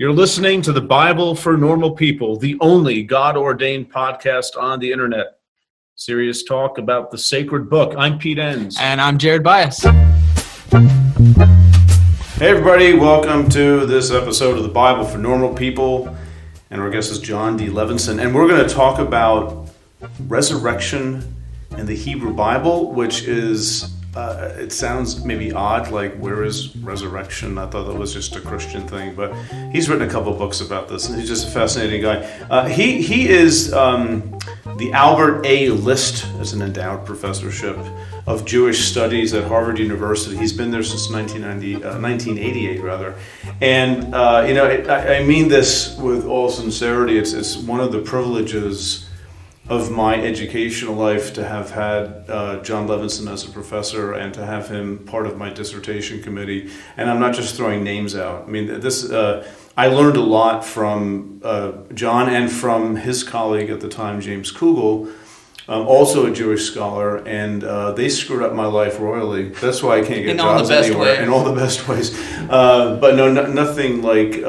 You're listening to the Bible for Normal People, the only God-ordained podcast on the internet. Serious talk about the sacred book. I'm Pete Enns. And I'm Jared Bias. Hey everybody, welcome to this episode of the Bible for Normal People. And our guest is Jon D. Levenson. And we're going to talk about resurrection in the Hebrew Bible, which is, it sounds maybe odd, like where is resurrection? I thought that was just a Christian thing, but he's written a couple books about this, and he's just a fascinating guy. He is the Albert A. List as an endowed professorship of Jewish studies at Harvard University. He's been there since 1988 rather. And I mean this with all sincerity. It's one of the privileges of my educational life to have had Jon Levenson as a professor and to have him part of my dissertation committee. And I'm not just throwing names out. I mean, I learned a lot from Jon and from his colleague at the time, James Kugel, also a Jewish scholar, and they screwed up my life royally. That's why I can't get jobs anywhere. In all the best ways. But no, nothing like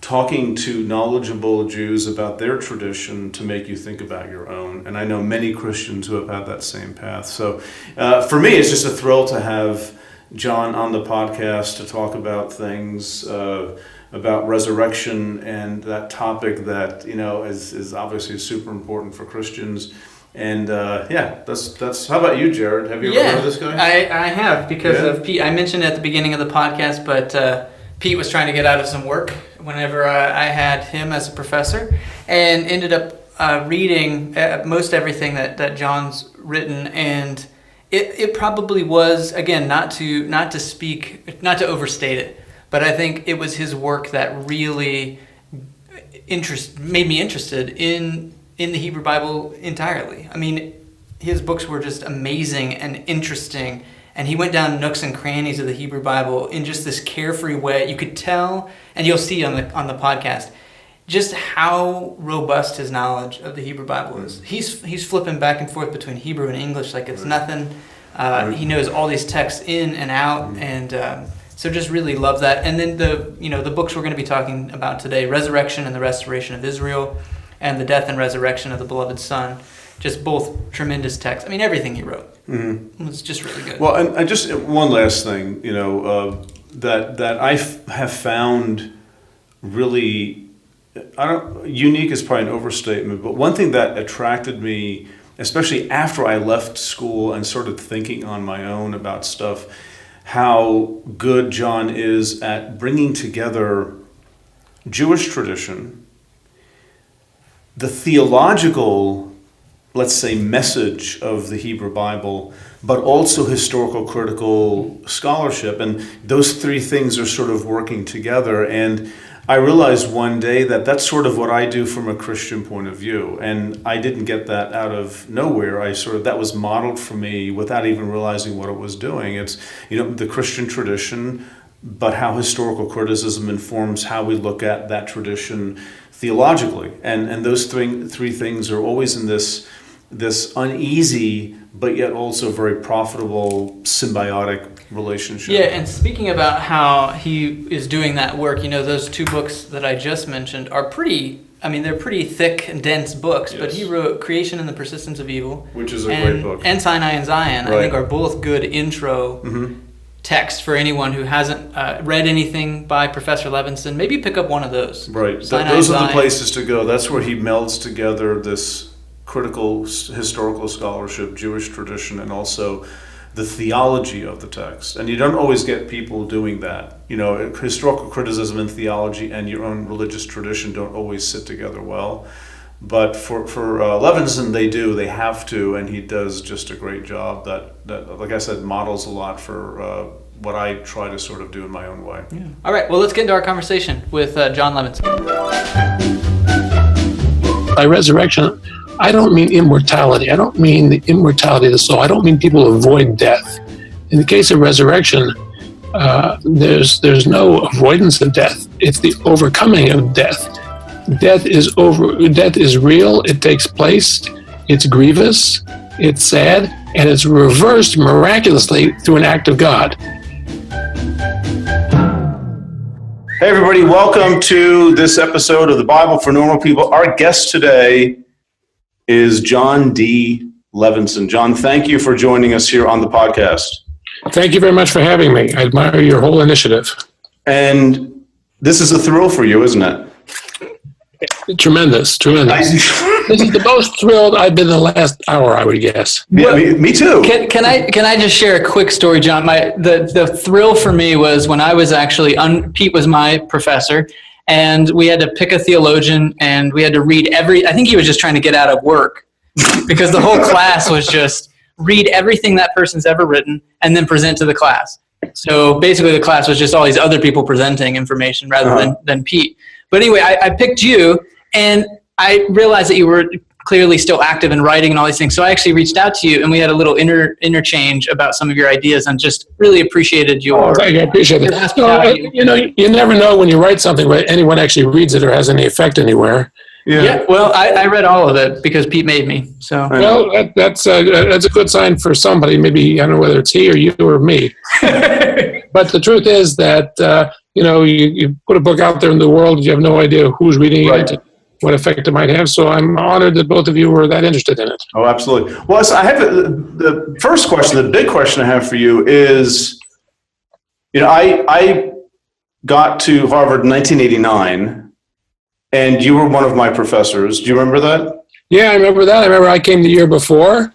talking to knowledgeable Jews about their tradition to make you think about your own. And I know many Christians who have had that same path. So for me, it's just a thrill to have Jon on the podcast to talk about things, about resurrection and that topic that, is obviously super important for Christians. And that's how about you, Jared? Have you ever heard of this guy? I have, because of Pete. I mentioned at the beginning of the podcast, but Pete was trying to get out of some work whenever I had him as a professor, and ended up reading most everything that Jon's written, and it probably was, again, not to overstate it, but I think it was his work that really made me interested in the Hebrew Bible entirely. I mean, his books were just amazing and interesting, and he went down nooks and crannies of the Hebrew Bible in just this carefree way. You could tell, and you'll see on the podcast, just how robust his knowledge of the Hebrew Bible is. He's flipping back and forth between Hebrew and English like it's nothing. He knows all these texts in and out, and so just really love that. And then the books we're going to be talking about today: Resurrection and the Restoration of Israel, and The Death and Resurrection of the Beloved Son. Just both tremendous texts. I mean, everything he wrote was just really good. Well, and just one last thing, that I have found really, unique is probably an overstatement, but one thing that attracted me, especially after I left school and started thinking on my own about stuff, how good Jon is at bringing together Jewish tradition, the theological, let's say, message of the Hebrew Bible, but also historical critical scholarship. And those three things are sort of working together. And I realized one day that that's sort of what I do from a Christian point of view. And I didn't get that out of nowhere. That was modeled for me without even realizing what it was doing. It's, the Christian tradition, but how historical criticism informs how we look at that tradition theologically. And those three things are always in this uneasy, but yet also very profitable, symbiotic relationship. Yeah, and speaking about how he is doing that work, those two books that I just mentioned are they're pretty thick and dense books, yes. But he wrote Creation and the Persistence of Evil, which is a great book, and Sinai and Zion, right. I think are both good intro texts for anyone who hasn't read anything by Professor Levenson. Maybe pick up one of those. Right, those are the places to go. That's where he melds together this critical historical scholarship, Jewish tradition, and also the theology of the text. And you don't always get people doing that. Historical criticism and theology and your own religious tradition don't always sit together well. But for Levenson, they have to, and he does just a great job that, like I said, models a lot for what I try to sort of do in my own way. Yeah. All right, well, let's get into our conversation with Jon Levenson. By resurrection, I don't mean immortality. I don't mean the immortality of the soul. I don't mean people avoid death. In the case of resurrection, there's no avoidance of death. It's the overcoming of death. Death is real. It takes place. It's grievous. It's sad, and it's reversed miraculously through an act of God. Hey, everybody, welcome to this episode of the Bible for Normal People. Our guest today is Jon D. Levenson. Jon, thank you for joining us here on the podcast. Thank you very much for having me. I admire your whole initiative. And this is a thrill for you, isn't it? Tremendous. This is the most thrilled I've been the last hour, I would guess. Yeah, me too. Can I just share a quick story, Jon? The thrill for me was when I was actually, Pete was my professor, and we had to pick a theologian, and we had to read I think he was just trying to get out of work, because the whole class was just read everything that person's ever written and then present to the class. So basically the class was just all these other people presenting information rather than Pete. But anyway, I picked you, and I realized that you were clearly still active in writing and all these things. So I actually reached out to you, and we had a little interchange about some of your ideas, and just really appreciated your. I appreciate it. You never know when you write something whether anyone actually reads it or has any effect anywhere. Yeah. Well, I read all of it because Pete made me. So. Well, that's a good sign for somebody. Maybe I don't know whether it's he or you or me. But the truth is that you put a book out there in the world, you have no idea who's reading it, what effect it might have. So I'm honored that both of you were that interested in it. Oh, absolutely. Well, so I have the first question, the big question I have for you is, I got to Harvard in 1989, and you were one of my professors. Do you remember that? Yeah, I remember that. I remember I came the year before.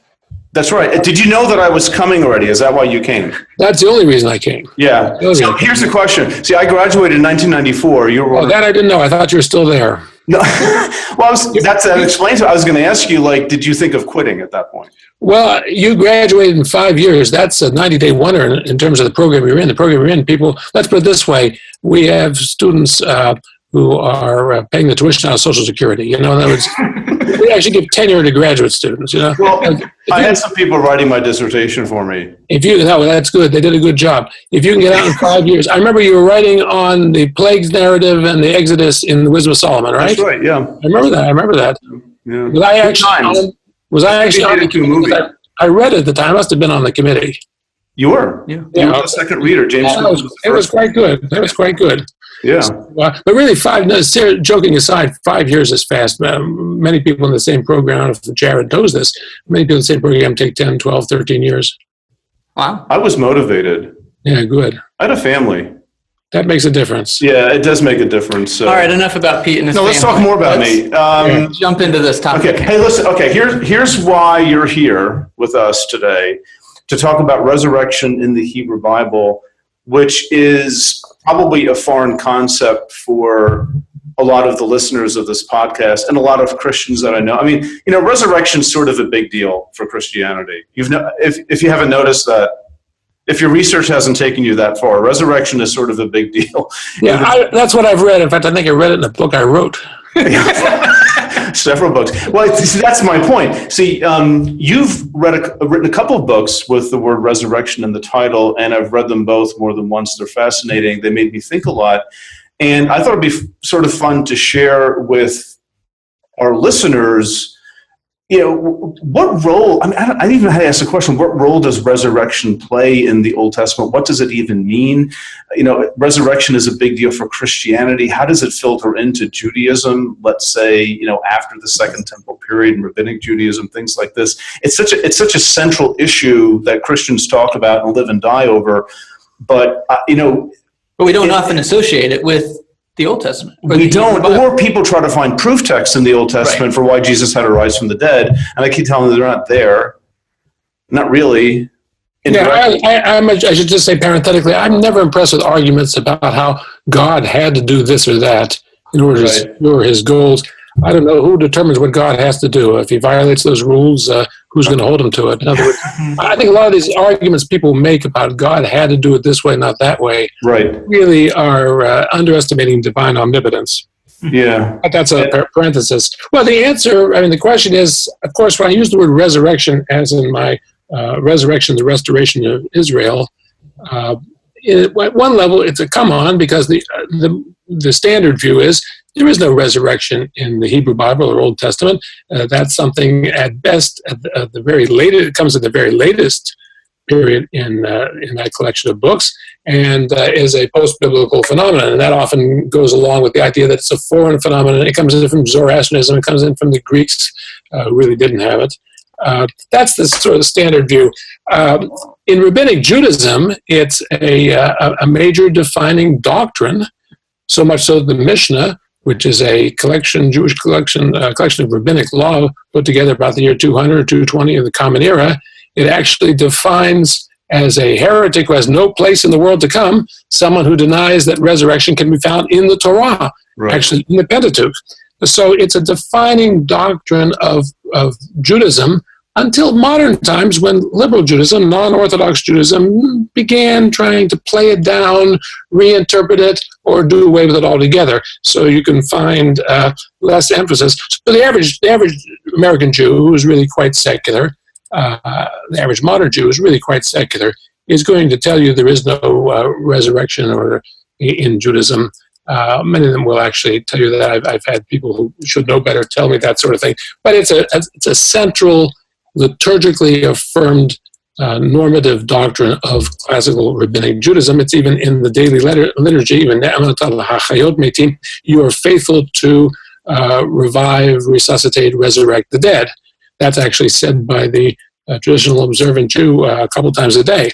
That's right. Did you know that I was coming already? Is that why you came? That's the only reason I came. Yeah. So here's the question. See, I graduated in 1994. You were. Oh, that I didn't know. I thought you were still there. No. Well, that explains it. I was going to ask you, did you think of quitting at that point? Well, you graduated in 5 years. That's a 90-day wonder in terms of the program you're in. The program you're in, people, let's put it this way. We have students who are paying the tuition out of Social Security. In other words, we actually give tenure to graduate students. Well, I had some people writing my dissertation for me. That's good. They did a good job. If you can get out in 5 years, I remember you were writing on the plagues narrative and the Exodus in the Wisdom of Solomon, right? That's right. Yeah. I remember that. Yeah. Was I actually on the committee? I read it at the time. I must have been on the committee. You were. Yeah. You were the second reader. James. It was quite good. That was quite good. Yeah. But really, joking aside, 5 years is fast. Many people in the same program, if Jared knows this, many people in the same program take 10, 12, 13 years. Wow. I was motivated. Yeah, good. I had a family. That makes a difference. Yeah, it does make a difference. So. All right, enough about Pete and his family. Let's talk more about me. Jump into this topic. Okay, hey, listen. Okay, here's why you're here with us today, to talk about resurrection in the Hebrew Bible, which is probably a foreign concept for a lot of the listeners of this podcast and a lot of Christians that I know. I mean, resurrection is sort of a big deal for Christianity. If you haven't noticed that, if your research hasn't taken you that far, resurrection is sort of a big deal. Yeah, that's what I've read. In fact, I think I read it in a book I wrote. Several books. Well, see, that's my point. See, you've written a couple of books with the word resurrection in the title, and I've read them both more than once. They're fascinating. They made me think a lot. And I thought it'd be sort of fun to share with our listeners, what role, I didn't even have to ask the question, what role does resurrection play in the Old Testament? What does it even mean? Resurrection is a big deal for Christianity. How does it filter into Judaism? Let's say, after the Second Temple period and Rabbinic Judaism, things like this. It's such a central issue that Christians talk about and live and die over. But, But we don't often associate it with the Old Testament. We don't, or people try to find proof texts in the Old Testament for why Jesus had to rise from the dead, and I keep telling them they're not there. Not really. Yeah, I should just say parenthetically, I'm never impressed with arguments about how God had to do this or that in order to secure his goals. I don't know who determines what God has to do. If he violates those rules, who's going to hold him to it? In other words, I think a lot of these arguments people make about God had to do it this way, not that way, really are underestimating divine omnipotence. Yeah. But that's a parenthesis. Well, the question is, of course, when I use the word resurrection, as in my resurrection, the restoration of Israel, at one level, it's a come on, because the standard view is there is no resurrection in the Hebrew Bible or Old Testament. That's something at best, at the very latest, it comes at the very latest period in that collection of books. and is a post-biblical phenomenon. And that often goes along with the idea that it's a foreign phenomenon. It comes in from Zoroastrianism. It comes in from the Greeks, who really didn't have it. That's the sort of standard view. In Rabbinic Judaism, it's a major defining doctrine, so much so that the Mishnah, which is a Jewish collection of rabbinic law put together about the year 200 or 220 of the Common Era, it actually defines as a heretic who has no place in the world to come, someone who denies that resurrection can be found in the Torah, right, actually in the Pentateuch. So it's a defining doctrine of Judaism until modern times, when liberal Judaism, non-Orthodox Judaism, began trying to play it down, reinterpret it, or do away with it altogether. So you can find less emphasis. So the average American Jew, who is really quite secular, the average modern Jew is really quite secular, is going to tell you there is no resurrection or in Judaism. Many of them will actually tell you that. I've had people who should know better tell me that sort of thing. But it's a central, liturgically affirmed normative doctrine of classical rabbinic Judaism. It's even in the daily liturgy, even you are faithful to revive, resuscitate, resurrect the dead. That's actually said by the traditional observant Jew a couple times a day.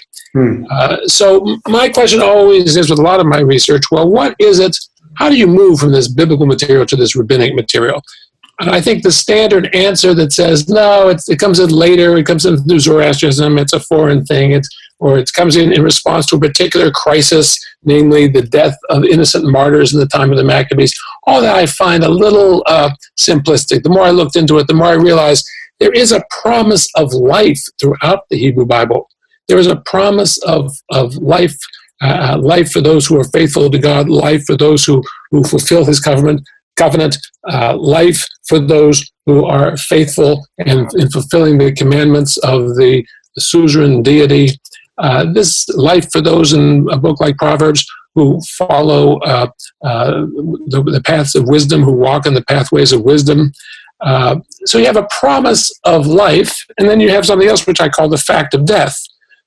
So my question always is, with a lot of my research, well, what is it? How do you move from this biblical material to this rabbinic material? And I think the standard answer that says, no, it comes in later, it comes in through Zoroastrianism, it's a foreign thing, it comes in response to a particular crisis, namely the death of innocent martyrs in the time of the Maccabees. All that I find a little simplistic. The more I looked into it, the more I realized there is a promise of life throughout the Hebrew Bible. There is a promise of life, life for those who are faithful to God, life for those who fulfill his covenant, life for those who are faithful and in fulfilling the commandments of the suzerain deity. This life for those in a book like Proverbs who follow the paths of wisdom, who walk in the pathways of wisdom. So you have a promise of life, and then you have something else which I call the fact of death.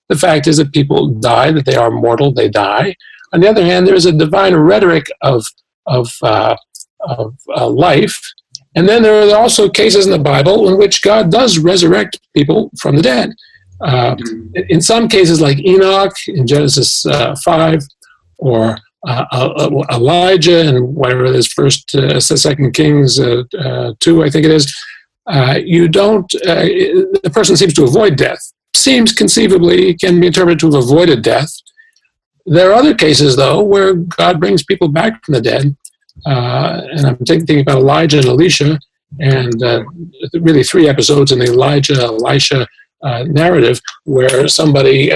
The fact is that people die, that they are mortal, they die. On the other hand, there is a divine rhetoric of life. And then there are also cases in the Bible in which God does resurrect people from the dead. In some cases, like Enoch in Genesis 5, or Elijah in whatever it is, Second Kings 2, I think it is. The person seems to avoid death. Seems conceivably can be interpreted to have avoided death. There are other cases, though, where God brings people back from the dead. And I'm thinking about Elijah and Elisha, and really 3 episodes in the Elijah-Elisha narrative where somebody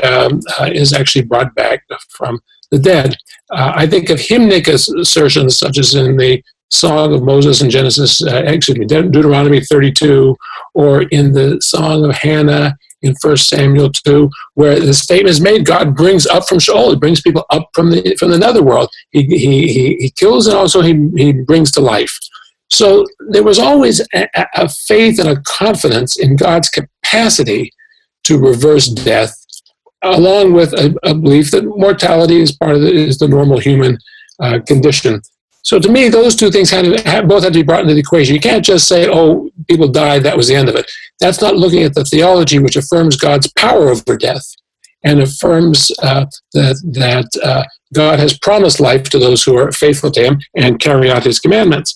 is actually brought back from the dead. I think of hymnic assertions, such as in the Song of Moses in Deuteronomy 32, or in the Song of Hannah in 1 Samuel 2, where the statement is made, God brings up from Sheol, he brings people up from the netherworld. He kills, and also he brings to life. So there was always a faith and a confidence in God's capacity to reverse death, along with a belief that mortality is the normal human condition. So to me, those two things both have to be brought into the equation. You can't just say, oh, people died, that was the end of it. That's not looking at the theology which affirms God's power over death and affirms that God has promised life to those who are faithful to him and carry out his commandments.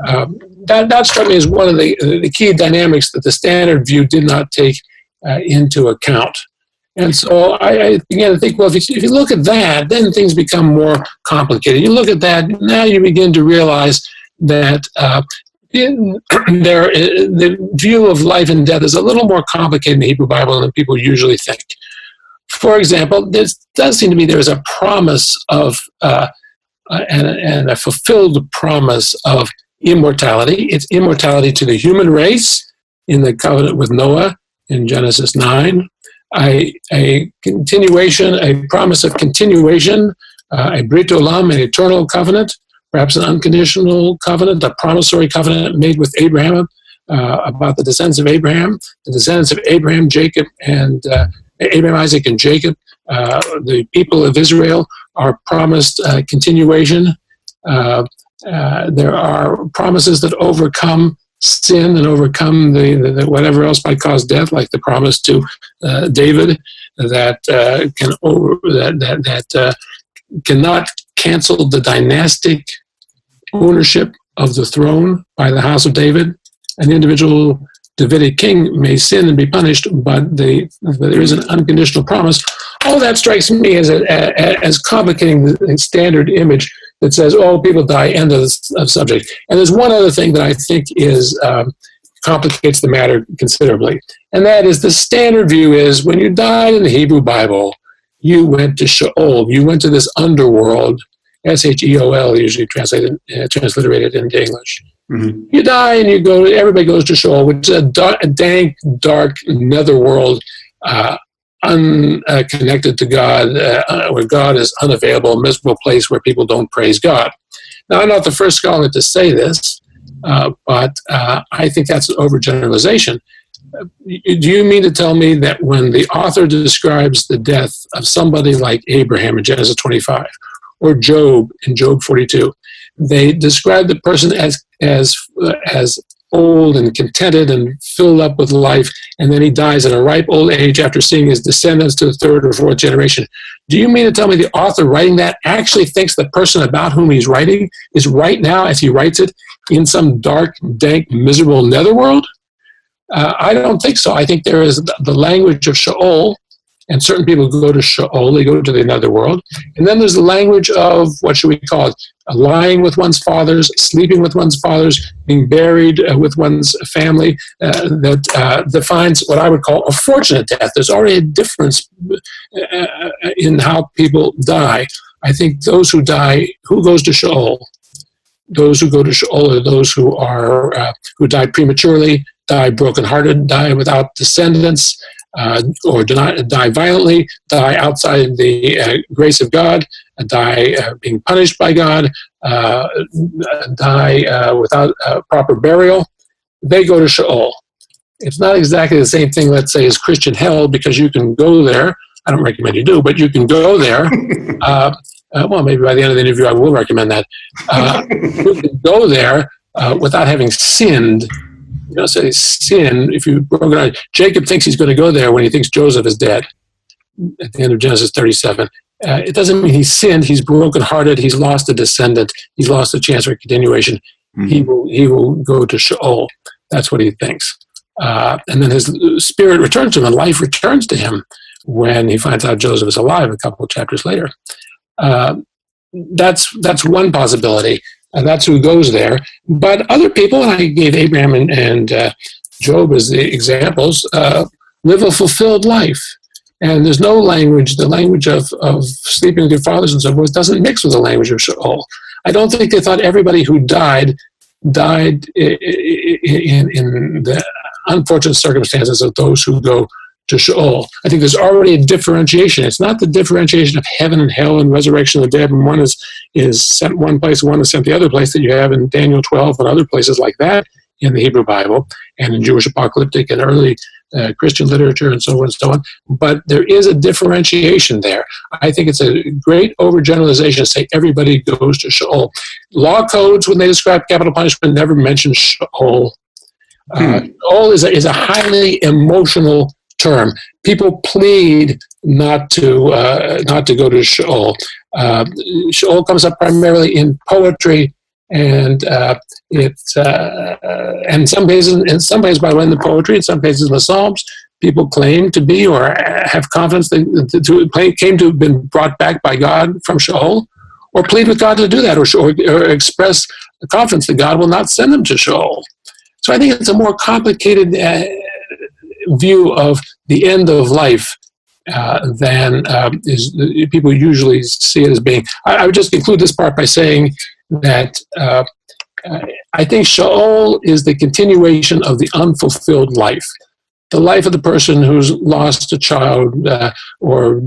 That struck me as one of the key dynamics that the standard view did not take into account. And so I began to think, well, if you look at that, then things become more complicated. You look at that, now you begin to realize that the view of life and death is a little more complicated in the Hebrew Bible than people usually think. For example, there does seem to be there is a promise of, and a fulfilled promise of immortality. It's immortality to the human race in the covenant with Noah in Genesis 9. A continuation, a promise of continuation, a Brit Olam, an eternal covenant, perhaps an unconditional covenant, a promissory covenant made with Abraham about the descendants of Abraham, Jacob, and Abraham, Isaac, and Jacob, The people of Israel are promised continuation. There are promises that overcome sin and overcome the whatever else might cause death, like the promise to David that cannot cancel the dynastic ownership of the throne by the house of David. An individual Davidic king may sin and be punished, but there is an unconditional promise. All that strikes me as complicating the standard image that says, "Oh, people die." End of subject. And there's one other thing that I think complicates the matter considerably, and that is the standard view is when you died in the Hebrew Bible, you went to Sheol. You went to this underworld. Sheol, usually transliterated into English. Mm-hmm. You die and you go. Everybody goes to Sheol, which is a dank, dark netherworld, unconnected to God, where God is unavailable, a miserable place where people don't praise God. Now, I'm not the first scholar to say this, but I think that's an overgeneralization. Do you mean to tell me that when the author describes the death of somebody like Abraham in Genesis 25, or Job in Job 42, they describe the person as old and contented and filled up with life, and then he dies at a ripe old age after seeing his descendants to the third or fourth generation? Do you mean to tell me the author writing that actually thinks the person about whom he's writing is right now, as he writes it, in some dark, dank, miserable netherworld? I don't think so. I think there is the language of Sheol, and certain people go to Sheol, they go to the netherworld. And then there's the language of, what should we call it, lying with one's fathers, sleeping with one's fathers, being buried with one's family, that defines what I would call a fortunate death. There's already a difference in how people die. I think those who die, who goes to Sheol? Those who go to Sheol are those who who die prematurely, die brokenhearted, die without descendants, or die violently, die outside the grace of God, die being punished by God, die without proper burial. They go to Sheol. It's not exactly the same thing, let's say, as Christian hell, because you can go there. I don't recommend you do, but you can go there. Well, maybe by the end of the interview, I will recommend that. You can go there without having sinned. You don't say sin if you broken heart. Jacob thinks he's going to go there when he thinks Joseph is dead at the end of Genesis 37. It doesn't mean he's sinned. He's brokenhearted. He's lost a descendant. He's lost a chance for continuation. Mm-hmm. He will go to Sheol. That's what he thinks. And then his spirit returns to him, and life returns to him when he finds out Joseph is alive a couple of chapters later. That's one possibility. And that's who goes there. But other people, and I gave Abraham and Job as the examples, live a fulfilled life. And there's no language, the language of sleeping with your fathers and so forth doesn't mix with the language of Sheol. I don't think they thought everybody who died in the unfortunate circumstances of those who go to Sheol. I think there's already a differentiation. It's not the differentiation of heaven and hell and resurrection of the dead, and one is sent one place, one is sent the other place that you have in Daniel 12 and other places like that in the Hebrew Bible and in Jewish apocalyptic and early Christian literature and so on and so on. But there is a differentiation there. I think it's a great overgeneralization to say everybody goes to Sheol. Law codes, when they describe capital punishment, never mention Sheol. Sheol is a highly emotional term. People plead not to go to Sheol. Sheol comes up primarily in poetry, and it's in some cases, by the way, in the poetry, in some cases in the Psalms, people claim to be or have confidence claim to have been brought back by God from Sheol, or plead with God to do that, or express confidence that God will not send them to Sheol. So I think it's a more complicated view of the end of life than people usually see it as being. I would just conclude this part by saying that I think Sheol is the continuation of the unfulfilled life. The life of the person who's lost a child or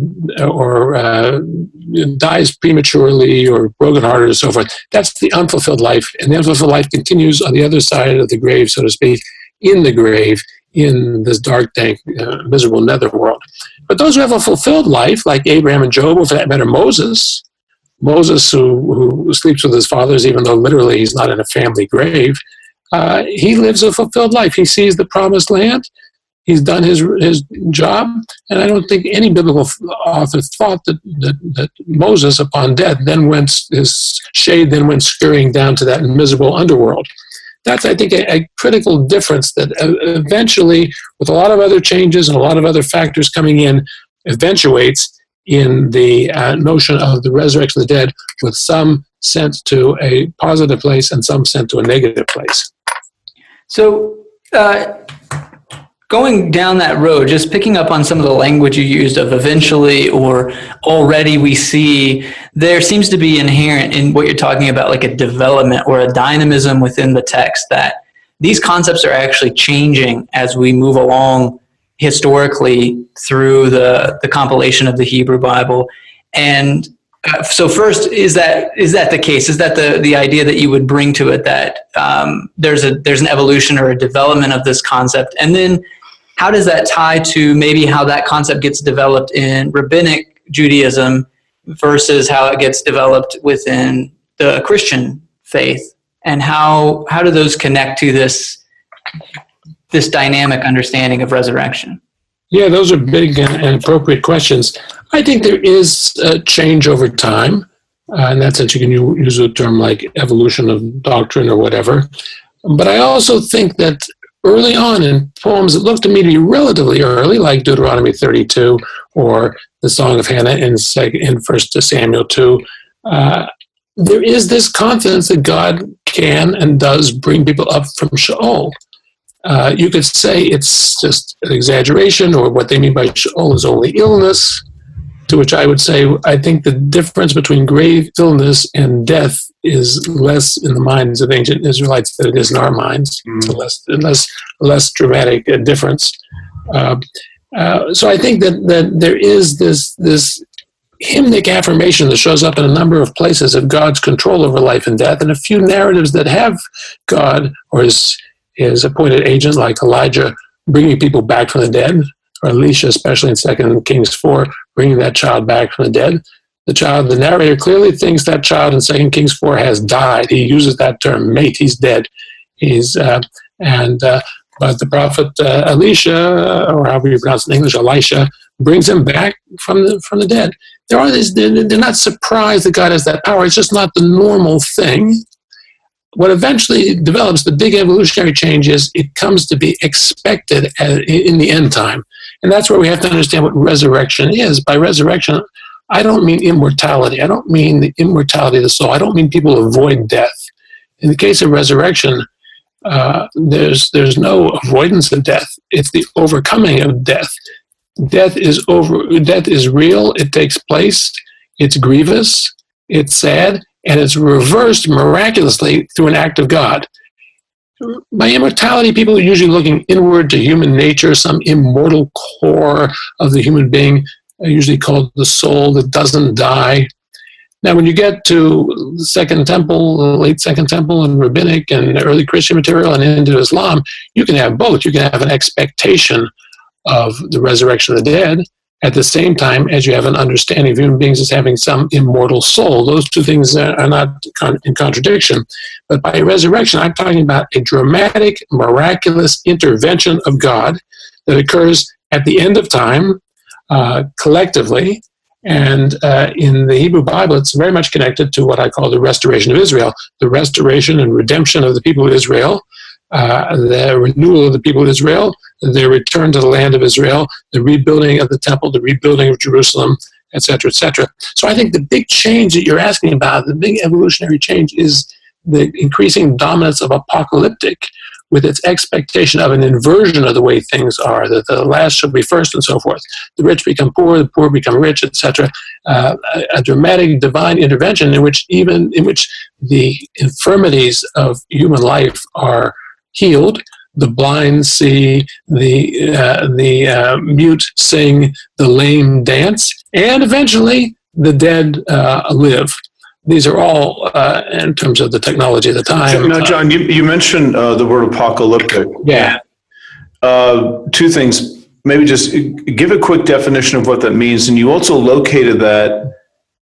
dies prematurely or brokenhearted and so forth. That's the unfulfilled life. And the unfulfilled life continues on the other side of the grave, so to speak, in the grave, in this dark, dank, miserable netherworld. But those who have a fulfilled life, like Abraham and Job, or for that matter, Moses, who sleeps with his fathers, even though literally he's not in a family grave, he lives a fulfilled life. He sees the promised land. He's done his job, and I don't think any biblical author thought that Moses, upon death, his shade went scurrying down to that miserable underworld. That's, I think, a critical difference that eventually, with a lot of other changes and a lot of other factors coming in, eventuates in the notion of the resurrection of the dead, with some sent to a positive place and some sent to a negative place. So, going down that road, just picking up on some of the language you used of eventually or already we see, there seems to be inherent in what you're talking about, like a development or a dynamism within the text, that these concepts are actually changing as we move along historically through the compilation of the Hebrew Bible. And so first, is that the case? Is that the idea that you would bring to it, that there's an evolution or a development of this concept? And then how does that tie to maybe how that concept gets developed in Rabbinic Judaism versus how it gets developed within the Christian faith? And how do those connect to this dynamic understanding of resurrection? Yeah, those are big and appropriate questions. I think there is a change over time. In that sense, you can use a term like evolution of doctrine or whatever. But I also think that early on in poems that look to me to be relatively early, like Deuteronomy 32 or the Song of Hannah in 1 Samuel 2, there is this confidence that God can and does bring people up from Sheol. You could say it's just an exaggeration, or what they mean by Sheol is only illness, to which I would say I think the difference between grave illness and death is less in the minds of ancient Israelites than it is in our minds. It's a less dramatic difference. So I think that there is this hymnic affirmation that shows up in a number of places of God's control over life and death, and a few narratives that have God or his appointed agent, like Elijah, bringing people back from the dead, or Elisha, especially in 2 Kings 4, bringing that child back from the dead. The narrator clearly thinks that child in 2 Kings 4 has died. He uses that term, mate, he's dead. But the prophet Elisha, or however you pronounce it in English, Elisha, brings him back from the dead. They're not surprised that God has that power. It's just not the normal thing. What eventually develops, the big evolutionary change, is it comes to be expected in the end time. And that's where we have to understand what resurrection is. By resurrection, I don't mean immortality. I don't mean the immortality of the soul. I don't mean people avoid death. In the case of resurrection, there's no avoidance of death. It's the overcoming of death. Death is real. It takes place. It's grievous. It's sad. And it's reversed miraculously through an act of God. By immortality, people are usually looking inward to human nature, some immortal core of the human being, usually called the soul that doesn't die. Now, when you get to the Second Temple, the late Second Temple, and Rabbinic and early Christian material and into Islam, you can have both. You can have an expectation of the resurrection of the dead at the same time as you have an understanding of human beings as having some immortal soul. Those two things are not in contradiction. But by resurrection, I'm talking about a dramatic, miraculous intervention of God that occurs at the end of time, collectively. And in the Hebrew Bible, it's very much connected to what I call the restoration of Israel, the restoration and redemption of the people of Israel, the renewal of the people of Israel, their return to the land of Israel, the rebuilding of the temple, the rebuilding of Jerusalem, etc., etc. So I think the big change that you're asking about, the big evolutionary change, is the increasing dominance of apocalyptic, with its expectation of an inversion of the way things are, that the last shall be first and so forth. The rich become poor, the poor become rich, etc. A dramatic divine intervention in which the infirmities of human life are healed. The blind see, the mute sing, the lame dance, and eventually the dead live. These are all in terms of the technology of the time. Now, John, you mentioned the word apocalyptic. Yeah. Two things. Maybe just give a quick definition of what that means. And you also located that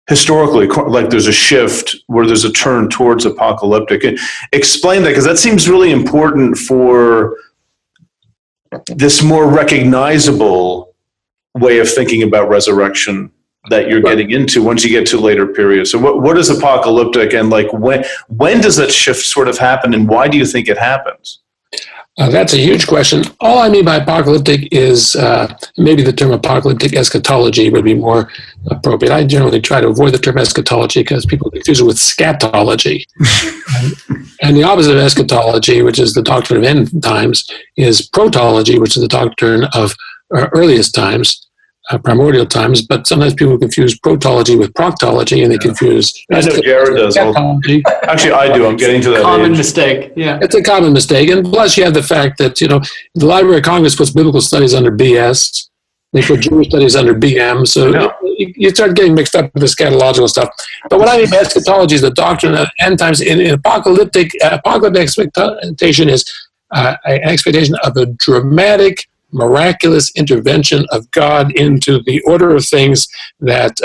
historically, like there's a shift where there's a turn towards apocalyptic. Explain that, because that seems really important for this more recognizable way of thinking about resurrection that you're getting into once you get to later periods. So what is apocalyptic, and like when does that shift sort of happen, and why do you think it happens? That's a huge question. All I mean by apocalyptic is maybe the term apocalyptic eschatology would be more appropriate. I generally try to avoid the term eschatology because people confuse it with scatology. And the opposite of eschatology, which is the doctrine of end times, is protology, which is the doctrine of earliest times, primordial times. But sometimes people confuse protology with proctology, and they confuse. I know Jared does. Actually, I do. I'm getting to that common age. mistake. Yeah, it's a common mistake, and plus you have the fact that the Library of Congress puts biblical studies under BS. They put Jewish studies under BM, so you start getting mixed up with this scatological stuff. But what I mean by eschatology is the doctrine of end times. In apocalyptic expectation is an expectation of a dramatic, miraculous intervention of God into the order of things that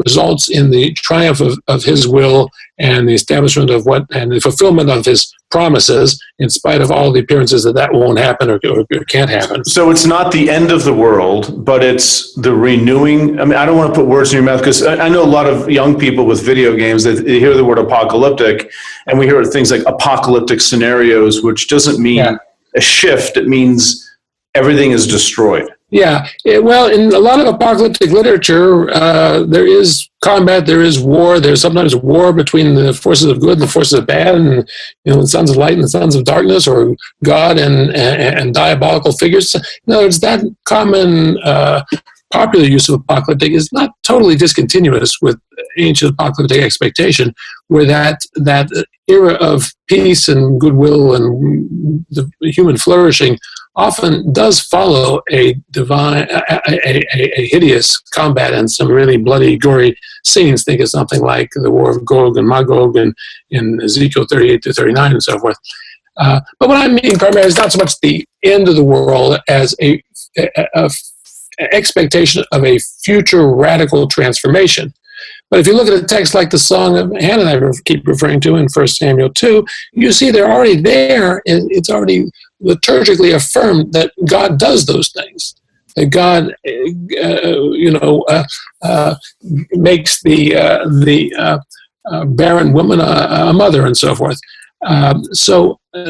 results in the triumph of His will and the establishment of and the fulfillment of His promises, in spite of all the appearances that won't happen or can't happen. So it's not the end of the world, but it's the renewing. I mean, I don't want to put words in your mouth, because I know a lot of young people with video games that they hear the word apocalyptic, and we hear things like apocalyptic scenarios, which doesn't mean a shift. It means everything is destroyed. Yeah, well, in a lot of apocalyptic literature, there is combat, there is war. There's sometimes war between the forces of good and the forces of bad, and the sons of light and the sons of darkness, or God and diabolical figures. In other words, that common popular use of apocalyptic is not totally discontinuous with ancient apocalyptic expectation, where that era of peace and goodwill and the human flourishing often does follow a hideous combat and some really bloody, gory scenes. Think of something like the War of Gog and Magog in Ezekiel 38 to 39 and so forth. But what I mean primarily is not so much the end of the world as a expectation of a future radical transformation. But if you look at a text like the Song of Hannah that I keep referring to in 1 Samuel 2, you see they're already there, and it's already liturgically affirmed that God does those things. That God, makes the barren woman a mother and so forth. So at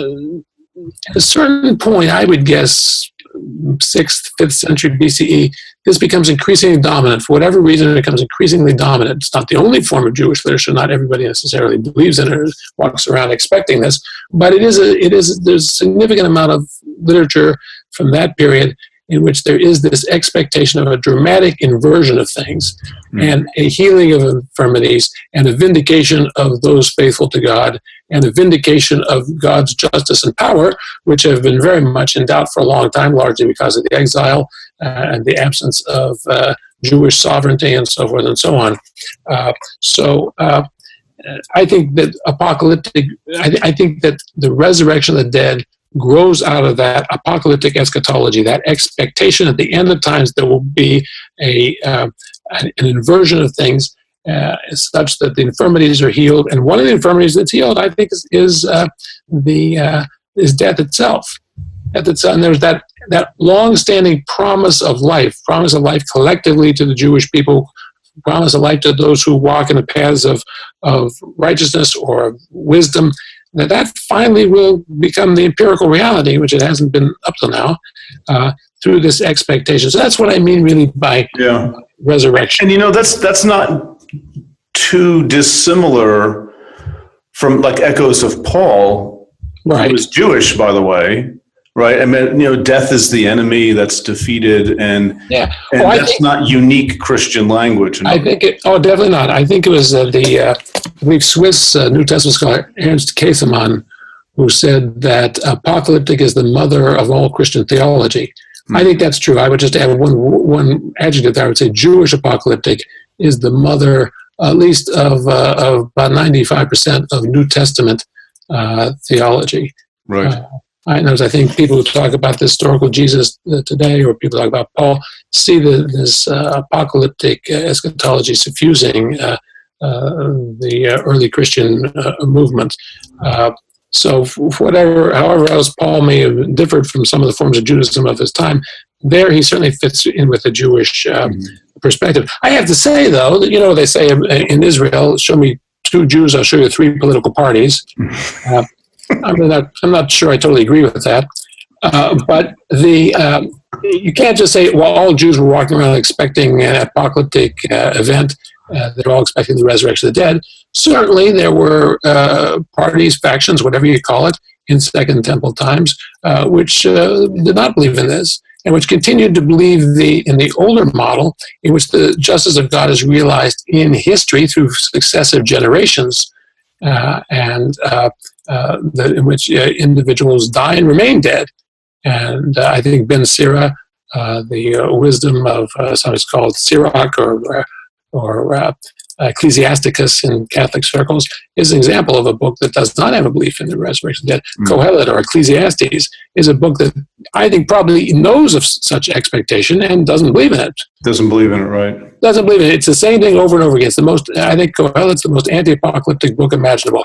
a certain point, I would guess 6th, 5th century BCE, this becomes increasingly dominant. For whatever reason, it becomes increasingly dominant. It's not the only form of Jewish literature. Not everybody necessarily believes in it or walks around expecting this, but there's a significant amount of literature from that period in which there is this expectation of a dramatic inversion of things and a healing of infirmities and a vindication of those faithful to God and a vindication of God's justice and power, which have been very much in doubt for a long time, largely because of the exile and the absence of Jewish sovereignty and so forth and so on. I think that I think that the resurrection of the dead grows out of that apocalyptic eschatology, that expectation at the end of times there will be an inversion of things such that the infirmities are healed. And one of the infirmities that's healed, I think, is death itself. And there's that long-standing promise of life collectively to the Jewish people, promise of life to those who walk in the paths of righteousness or of wisdom, that finally will become the empirical reality, which it hasn't been up to now, through this expectation. So that's what I mean really by resurrection. And that's not too dissimilar from like echoes of Paul, right? Who was Jewish, by the way. Right, I mean, death is the enemy that's defeated, and that's not unique Christian language. I think definitely not. I think it was I believe Swiss New Testament scholar Ernst Käsemann who said that apocalyptic is the mother of all Christian theology. I think that's true. I would just add one adjective there. I would say Jewish apocalyptic is the mother, at least of about 95% of New Testament theology. Right. I think people who talk about the historical Jesus today, or people talk about Paul, see this apocalyptic eschatology suffusing the early Christian movement. So however else Paul may have differed from some of the forms of Judaism of his time, there he certainly fits in with the Jewish perspective. I have to say, though, that they say in Israel, show me 2 Jews, I'll show you 3 political parties. I'm not sure I totally agree with that. But you can't just say, well, all Jews were walking around expecting an apocalyptic event. They're all expecting the resurrection of the dead. Certainly, there were parties, factions, whatever you call it, in Second Temple times, which did not believe in this, and which continued to believe in the older model, in which the justice of God is realized in history through successive generations, in which individuals die and remain dead. And I think Ben Sira, the wisdom of sometimes called Sirach or Ecclesiasticus in Catholic circles, is an example of a book that does not have a belief in the resurrection of the dead. Kohelet or Ecclesiastes is a book that I think probably knows of such expectation and doesn't believe in it. Doesn't believe in it, right? Doesn't believe in it. It's the same thing over and over again. I think Kohelet's the most anti-apocalyptic book imaginable.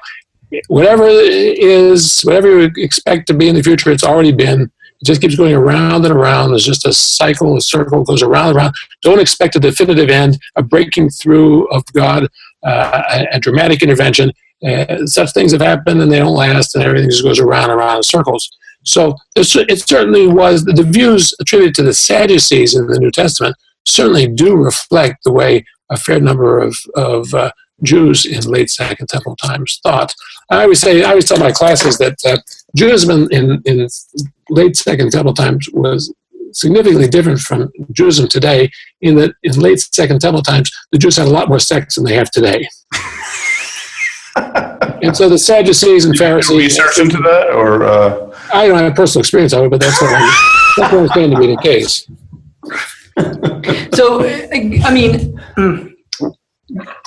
Whatever you expect to be in the future, it's already been. It just keeps going around and around. There's just a cycle, a circle goes around and around. Don't expect a definitive end, a breaking through of God, a dramatic intervention. Such things have happened and they don't last, and everything just goes around and around in circles. So it certainly was, the views attributed to the Sadducees in the New Testament certainly do reflect the way a fair number of Jews in late Second Temple times thought. I always tell my classes that Judaism in late Second Temple times was significantly different from Judaism today, in that in late Second Temple times, the Jews had a lot more sects than they have today. And so the Sadducees and Pharisees... Research into that, or...? I don't have personal experience of it, but that's what I understand to be the case. So, I mean...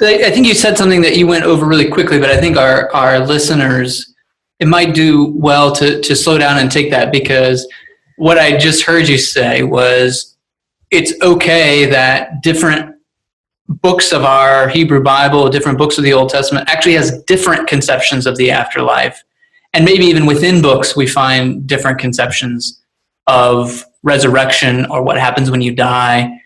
I think you said something that you went over really quickly, but I think our listeners, it might do well to slow down and take that, because what I just heard you say was it's okay that different books of our Hebrew Bible, different books of the Old Testament actually has different conceptions of the afterlife. And maybe even within books, we find different conceptions of resurrection or what happens when you die.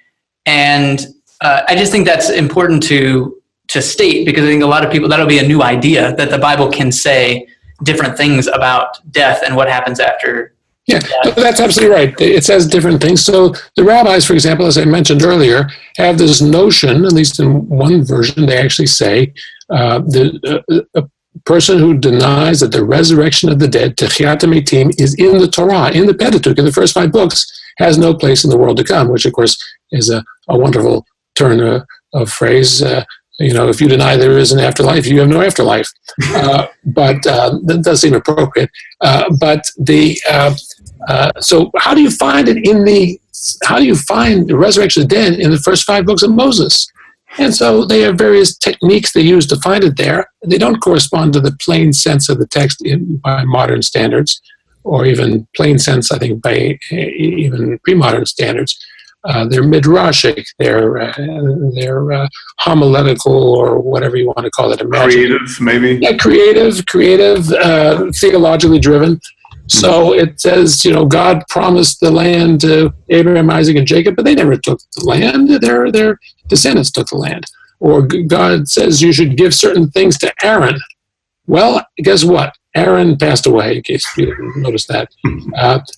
And I just think that's important to state, because I think a lot of people, that'll be a new idea, that the Bible can say different things about death and what happens after. Yeah, that's absolutely right. It says different things. So the rabbis, for example, as I mentioned earlier, have this notion, at least in one version, they actually say a person who denies that the resurrection of the dead, Techiyat HaMetim, is in the Torah, in the Pentateuch, in the first 5 books, has no place in the world to come, which of course is a wonderful turn of phrase. If you deny there is an afterlife, you have no afterlife. But that does seem appropriate. So how do you find it how do you find the resurrection of the dead in the first 5 books of Moses? And so they have various techniques they use to find it there. They don't correspond to the plain sense of the text by modern standards, or even plain sense, I think, by even pre-modern standards. They're midrashic, they're homiletical, or whatever you want to call it. Creative, maybe? Yeah, creative, theologically driven. So it says, God promised the land to Abraham, Isaac, and Jacob, but they never took the land. Their descendants took the land. Or God says you should give certain things to Aaron. Well, guess what? Aaron passed away, in case you didn't notice that.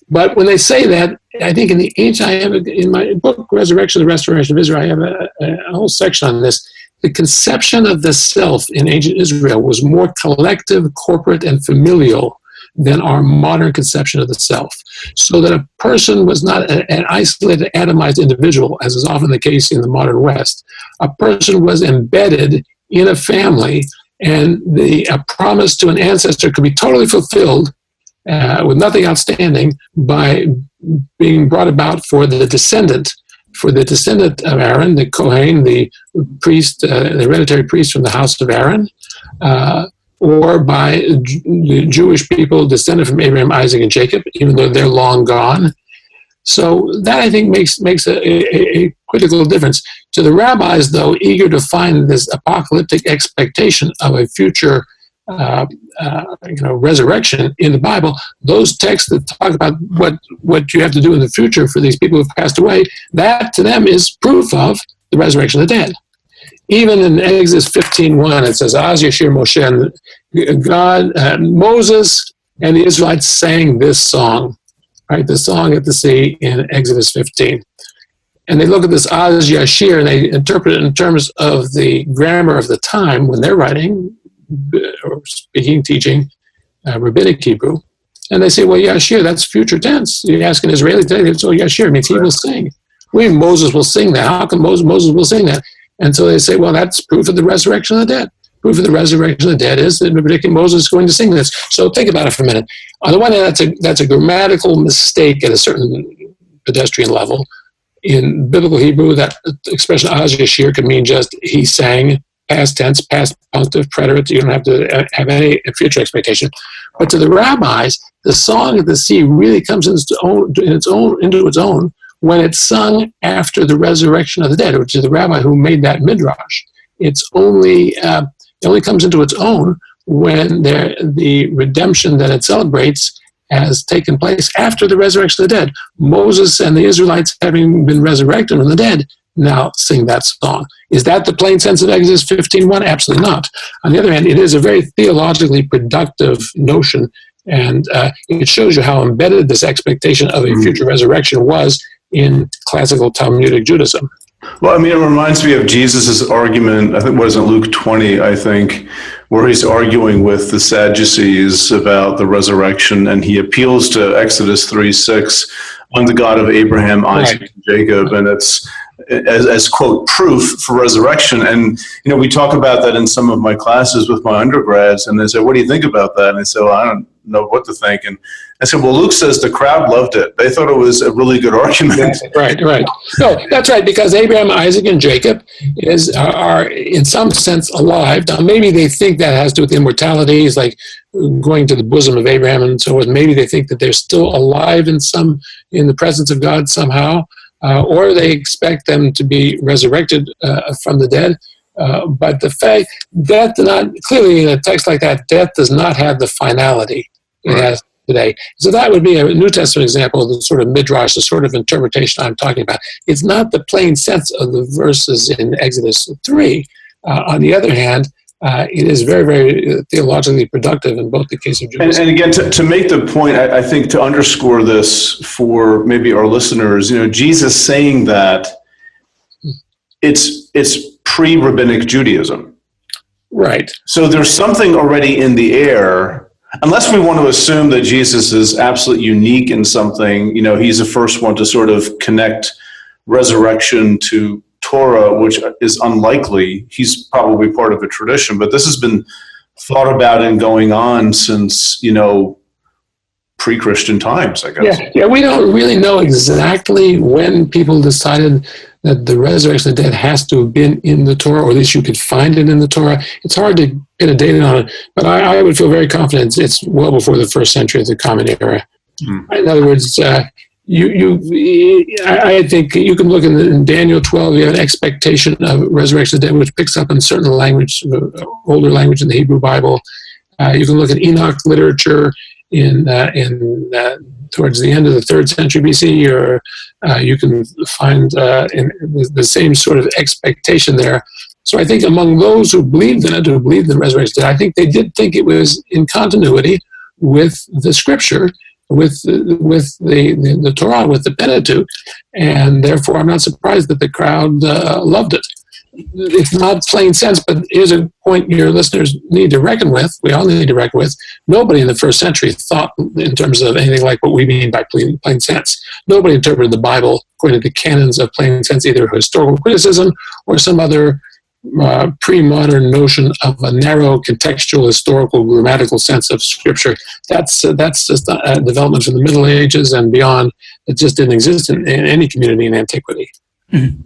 But when they say that, I think in my book, Resurrection, the Restoration of Israel, I have a whole section on this. The conception of the self in ancient Israel was more collective, corporate, and familial than our modern conception of the self. So that a person was not an isolated, atomized individual, as is often the case in the modern West. A person was embedded in a family, and a promise to an ancestor could be totally fulfilled with nothing outstanding by being brought about for the descendant of Aaron, the Kohen, the priest, the hereditary priest from the house of Aaron, or by the Jewish people descended from Abraham, Isaac, and Jacob, even though they're long gone. So that, I think, makes a critical difference. To the rabbis, though, eager to find this apocalyptic expectation of a future resurrection in the Bible, those texts that talk about what you have to do in the future for these people who have passed away, that to them is proof of the resurrection of the dead. Even in Exodus 15:1, it says, Az Yashir Moshe, and God, Moses and the Israelites sang this song, right? The song at the sea in Exodus 15. And they look at this Az Yashir and they interpret it in terms of the grammar of the time when they're writing or speaking, teaching Rabbinic Hebrew. And they say, well, Yashir, that's future tense. You ask an Israeli today, so Yashir means he will sing. Moses will sing that. How come Moses will sing that? And so they say, well, that's proof of the resurrection of the dead. Proof of the resurrection of the dead is that Moses is going to sing this. So think about it for a minute. On the one hand, that's a grammatical mistake at a certain pedestrian level. In biblical Hebrew, that expression Az Yashir could mean just he sang, past tense, past punctive, preterite. You don't have to have any future expectation. But to the rabbis, the song of the sea really comes into its own when it's sung after the resurrection of the dead, which is the rabbi who made that midrash. It only comes into its own when the redemption that it celebrates has taken place after the resurrection of the dead. Moses and the Israelites, having been resurrected from the dead, now sing that song. Is that the plain sense of Exodus 15:1? Absolutely not. On the other hand, it is a very theologically productive notion, and it shows you how embedded this expectation of a future resurrection was in classical Talmudic Judaism. Well, I mean, it reminds me of Jesus' argument, I think, what is it, Luke 20, I think, where he's arguing with the Sadducees about the resurrection, and he appeals to Exodus 3:6, I'm the God of Abraham, Isaac, and Jacob, and it's as, quote, proof for resurrection. And, we talk about that in some of my classes with my undergrads, and they say, what do you think about that? And I say, well, I don't know what to think. And I said, well, Luke says the crowd loved it. They thought it was a really good argument. Right. No, that's right, because Abraham, Isaac, and Jacob are in some sense alive. Now, maybe they think that has to do with immortality, is like going to the bosom of Abraham and so on. Maybe they think that they're still alive in the presence of God somehow, or they expect them to be resurrected from the dead. But the fact, death does not, clearly in a text like that, death does not have the finality it has today. So that would be a New Testament example of the sort of midrash, the sort of interpretation I'm talking about. It's not the plain sense of the verses in Exodus 3. On the other hand, it is very, very theologically productive in both the case of Judaism. And again, to make the point, I think to underscore this for maybe our listeners, Jesus saying that it's pre-rabbinic Judaism. Right. So there's something already in the air, unless we want to assume that Jesus is absolutely unique in something. He's the first one to sort of connect resurrection to Torah, which is unlikely. He's probably part of a tradition, but this has been thought about and going on since, pre-Christian times, I guess. Yeah, we don't really know exactly when people decided that the resurrection of the dead has to have been in the Torah, or at least you could find it in the Torah. It's hard to get a date on it, but I would feel very confident it's well before the first century of the Common Era. In other words, I think you can look in Daniel 12, you have an expectation of resurrection of the dead, which picks up in certain language, older language in the Hebrew Bible. You can look at Enoch literature in towards the end of the 3rd century BC, or you can find in the same sort of expectation there. So I think among those who believed in it, who believed in the resurrection, I think they did think it was in continuity with the Scripture, with the Torah, with the Pentateuch, and therefore I'm not surprised that the crowd loved it. It's not plain sense, but here's a point your listeners need to reckon with. We all need to reckon with. Nobody in the first century thought in terms of anything like what we mean by plain sense. Nobody interpreted the Bible according to the canons of plain sense, either historical criticism or some other pre-modern notion of a narrow contextual, historical, grammatical sense of Scripture. That's just a development from the Middle Ages and beyond. It just didn't exist in any community in antiquity. Mm-hmm.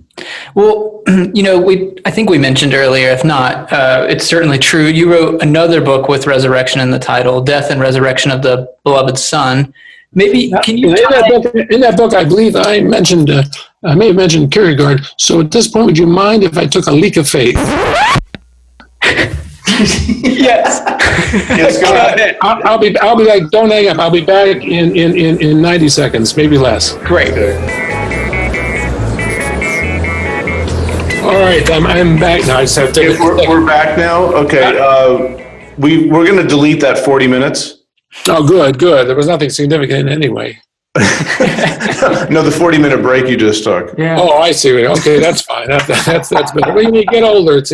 Well, I think we mentioned earlier, if not, it's certainly true. You wrote another book with resurrection in the title, Death and Resurrection of the Beloved Son. Maybe, can you in that book, I believe I mentioned, I may have mentioned Kierkegaard. So at this point, would you mind if I took a leak of faith? Yes. Yes, go ahead. I'll be like, don't hang up. I'll be back in 90 seconds, maybe less. Great. All right, I'm back now. I just have to. We're back now. Okay, we're going to delete that 40 minutes. Oh, good. There was nothing significant anyway. No, the 40-minute break you just took. Yeah. Oh, I see. Okay, that's fine. That's better. When you get older, it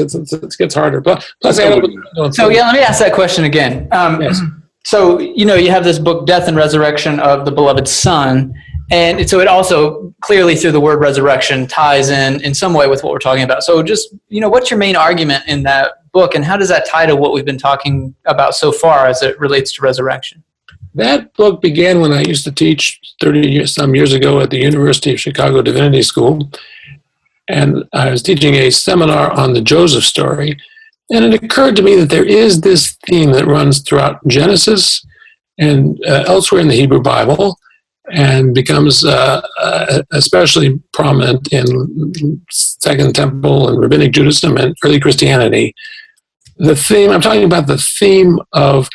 gets harder. Plus, So let me ask that question again. Yes. So you have this book, Death and Resurrection of the Beloved Son, and so it also clearly through the word resurrection ties in some way with what we're talking about. So just what's your main argument in that book, and how does that tie to what we've been talking about so far as it relates to resurrection? That book began when I used to teach 30-some years ago at the University of Chicago Divinity School. And I was teaching a seminar on the Joseph story. And it occurred to me that there is this theme that runs throughout Genesis and elsewhere in the Hebrew Bible, and becomes especially prominent in Second Temple and Rabbinic Judaism and early Christianity. I'm talking about the theme of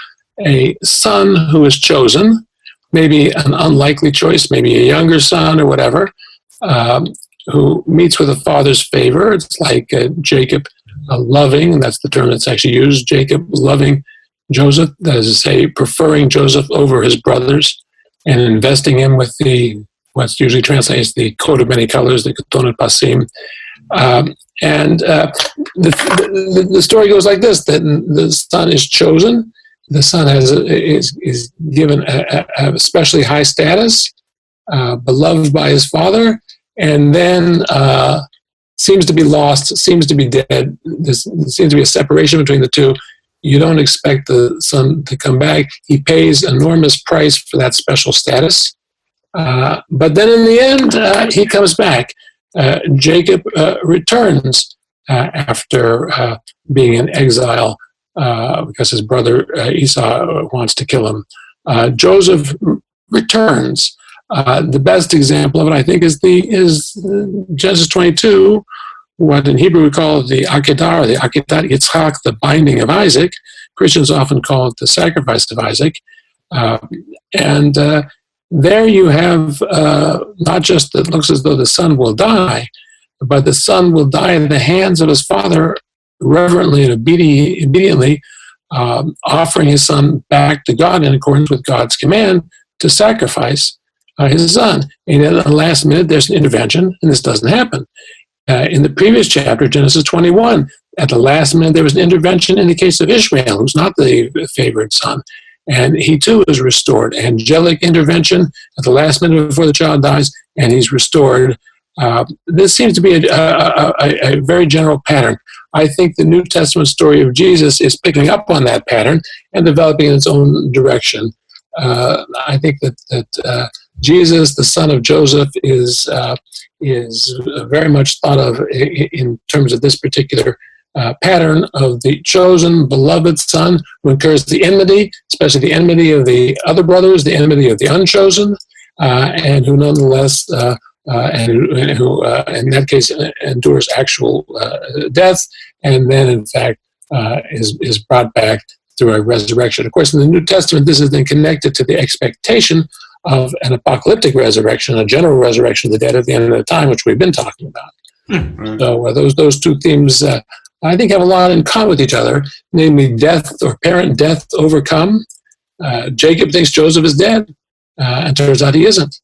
a son who is chosen, maybe an unlikely choice, maybe a younger son or whatever, who meets with a father's favor. It's like Jacob loving, and that's the term that's actually used, Jacob loving Joseph, that is to say, preferring Joseph over his brothers and investing him with what's usually translates the coat of many colors, the Ketonot Pasim. The story goes like this, that the son is chosen. The son is given a especially high status, beloved by his father, and then seems to be lost, seems to be dead. There seems to be a separation between the two. You don't expect the son to come back. He pays enormous price for that special status. But then in the end, he comes back. Jacob returns after being in exile because his brother Esau wants to kill him. Joseph returns. The best example of it, I think, is Genesis 22, what in Hebrew we call the Akedah, or the Akedat Yitzchak, the binding of Isaac. Christians often call it the sacrifice of Isaac. And there you have not just that it looks as though the son will die, but the son will die in the hands of his father, reverently and obediently, offering his son back to God in accordance with God's command to sacrifice his son. And at the last minute, there's an intervention, and this doesn't happen. In the previous chapter, Genesis 21, at the last minute, there was an intervention in the case of Ishmael, who's not the favored son. And he too is restored. Angelic intervention at the last minute before the child dies, and he's restored. This seems to be a very general pattern. I think the New Testament story of Jesus is picking up on that pattern and developing in its own direction. I think that Jesus, the son of Joseph, is very much thought of in terms of this particular pattern of the chosen, beloved son who incurs the enmity, especially the enmity of the other brothers, the enmity of the unchosen, and who nonetheless, and who in that case endures actual death, and then in fact is brought back through a resurrection. Of course, in the New Testament, this is then connected to the expectation of an apocalyptic resurrection, a general resurrection of the dead at the end of the time, which we've been talking about. So those two themes, I think, have a lot in common with each other, namely death or parent death overcome. Jacob thinks Joseph is dead, and turns out he isn't.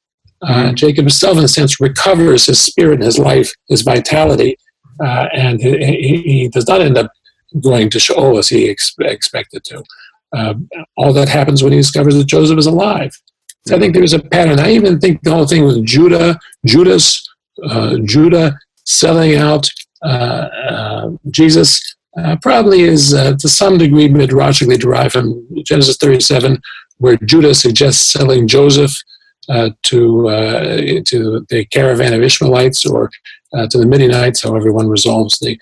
Jacob himself, in a sense, recovers his spirit, his life, his vitality, and he does not end up going to Sheol as he expected to. All that happens when he discovers that Joseph is alive. So I think there's a pattern. I even think the whole thing with Judah selling out Jesus probably is to some degree midrashically derived from Genesis 37, where Judah suggests selling Joseph to the caravan of Ishmaelites, or to the Midianites, how everyone resolves the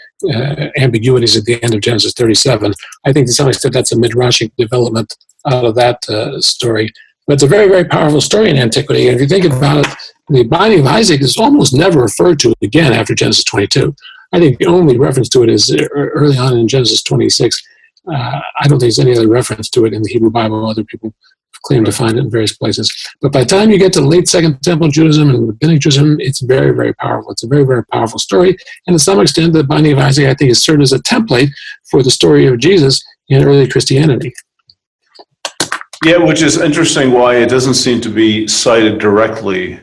ambiguities at the end of Genesis 37. I think to some extent that's a midrashic development out of that story. But it's a very, very powerful story in antiquity. And if you think about it, the binding of Isaac is almost never referred to again after Genesis 22. I think the only reference to it is early on in Genesis 26. I don't think there's any other reference to it in the Hebrew Bible. Other people claim to find it in various places. But by the time you get to late Second Temple Judaism and Rabbinic Judaism, it's very, very powerful. It's a very, very powerful story. And to some extent, the binding of Isaac, I think, has served as a template for the story of Jesus in early Christianity. Yeah, which is interesting why it doesn't seem to be cited directly,